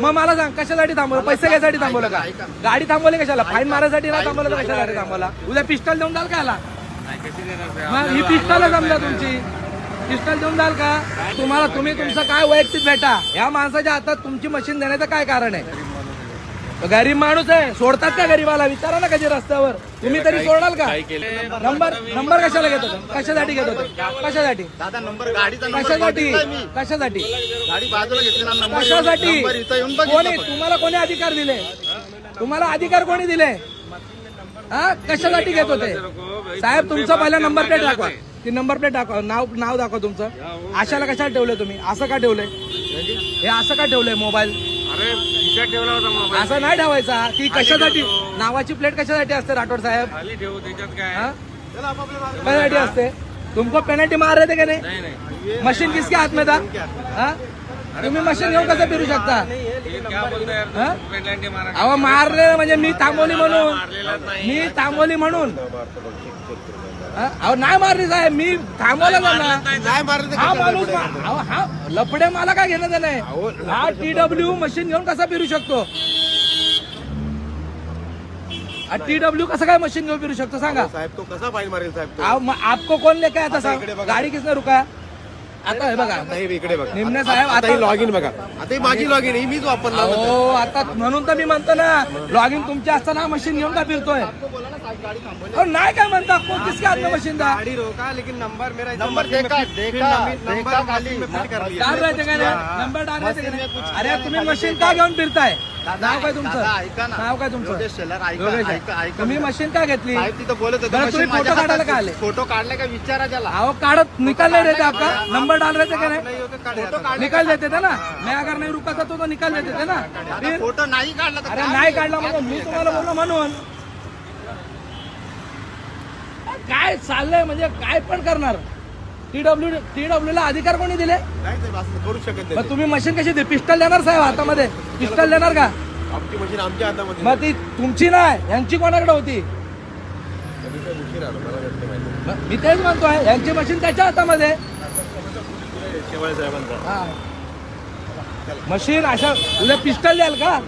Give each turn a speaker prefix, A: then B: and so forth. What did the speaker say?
A: मग मला सांग कशासाठी थांबवलं? पैसे घ्यायसाठी थांबवलं का? गाडी थांबवली कशाला? फाईन मारायसाठी नाही थांबवलं तर कशासाठी थांबवला? उद्या पिस्टल देऊन द्याल का याला? मग ही पिस्टल आहे समजा तुमची, पिस्टल देऊन द्याल का? तुम्ही तुमचं काय वैयक्तिक भेटा, या माणसाच्या हातात तुमची मशीन देण्याचं काय कारण आहे? गरीब माणूस आहे, सोडतात का गरीबाला? विचारा ना कधी रस्त्यावर. तुम्ही तरी सोडाल का? नंबर कशाला घेत होते? कशासाठी घेत होते? कशासाठी?
B: दादा नंबर गाडीचा
A: कशासाठी? कशासाठी?
B: गाडी बाजूला घेतली ना, नंबर
A: कशासाठी?
B: इथं येऊन
A: कोणी तुम्हाला कोणी अधिकार दिले? तुम्हाला अधिकार कोणी दिले? हा, कशासाठी घेत होते? साहेब तुमचा पहिला नंबर प्लेट दाखवा, ती नंबर प्लेट दाखवा, नाव दाखवा तुमचं. अशाला कशाला ठेवलंय तुम्ही? असं का ठेवलंय? हे असं का ठेवलंय मोबाईल?
C: ठेवला होता मोबाईल.
A: असं नाही ठेवायचा. ती कशासाठी? नावाची प्लेट कशासाठी असते राठोड साहेब?
C: खाली ठेवू, त्याच्यात काय?
A: हाँ? पेनल्टी असते. तुमको पेनल्टी मार रहे थे का नहीं?
C: नाही.
A: मशीन किसके हाथ में था? हाँ? तुम्ही मशीन घेऊन कसं फिरू शकता?
C: क्या बोलताय यार?
A: हाँ?
C: पेनल्टी मारा.
A: अहो मारले म्हणजे मी थांबवली म्हणून,
C: मारलेलाच नाही.
A: मी थांबवली म्हणून. हा? अहो नाही मारली साहेब, मी थांबवलं त्यांना.
B: नाही मारलं
A: हा माणूस अहो हा लफडे मला काय घेणं देणं आहे? हा TW मशीन घेऊन कसा फिरू शकतो? TW कसं काय मशीन घेऊन फिरू शकतो सांगा?
B: साहेब तो कसा फाईन मारेल साहेब तो?
A: आपको कोण लेके आता सांग?
B: इकडे बघा.
A: गाडी किसने रुका? आता हे बघा
B: आता हे इकडे बघा,
A: निम्ने साहेब,
B: आता ही लॉग इन बघा, आता ही माझी लॉग इन, ही मीच वापरणार.
A: हो आता म्हणून तर मी म्हणतो ना, लॉग इन तुमच्या असताना मशीन घेऊन का फिरतोय? अहो, नाही काय म्हणता? कोण किसके हात में मशीन था?
B: गाड़ी रोका लेकिन नंबर मेरा नंबर देखा नंबर खाली
A: डाल रहे थे का नाही? नंबर डाल रहे थे का नाही? अरे तुम्ही मशीन का घेऊन फिरताय? नाव काय तुमचं? नाव काय तुमचं? योगेश आहे. तुम्ही मशीन का घेतली?
B: साहेब तिथं बोलत होते,
A: बरं,
B: मशीन
A: तुम्ही
B: माझ्या
A: फोटो काढायला
B: हातात
A: का आले?
B: फोटो काढला का विचारा त्याला.
A: आओ काढत निकाल नहीं देते आपका? नंबर डाल रहे थे क्या नहीं?
B: फोटो काढला
A: निकाल देते थे ना. मैं अगर नहीं रुका था तो निकाल देते थे ना. फिर
B: फोटो नाही काढला तर
A: अरे
B: काय
A: नाही काढला म्हणजे मी तुम्हाला बोललो म्हणून. काय चाललंय म्हणजे काय पण करणार? TW ला अधिकार कोणी दिले?
B: नाही साहेब, असं करू शकत नाही.
A: मग तुम्ही मशीन कशी दे? पिस्टल देणार साहेब हातामध्ये? पिस्टल देणार का?
B: आमची मशीन आमच्या हातामध्ये
A: मग ती तुमची नाही, यांची कोणाकडे होती?
B: उशीर आलो, मला वाटतं माहिती.
A: मग मी तेच म्हणतोय, यांची मशीन त्याच्या हातामध्ये.
B: शेवाळे साहेबांचा
A: हा. मशीन अशा उद्या पिस्टल द्याल का?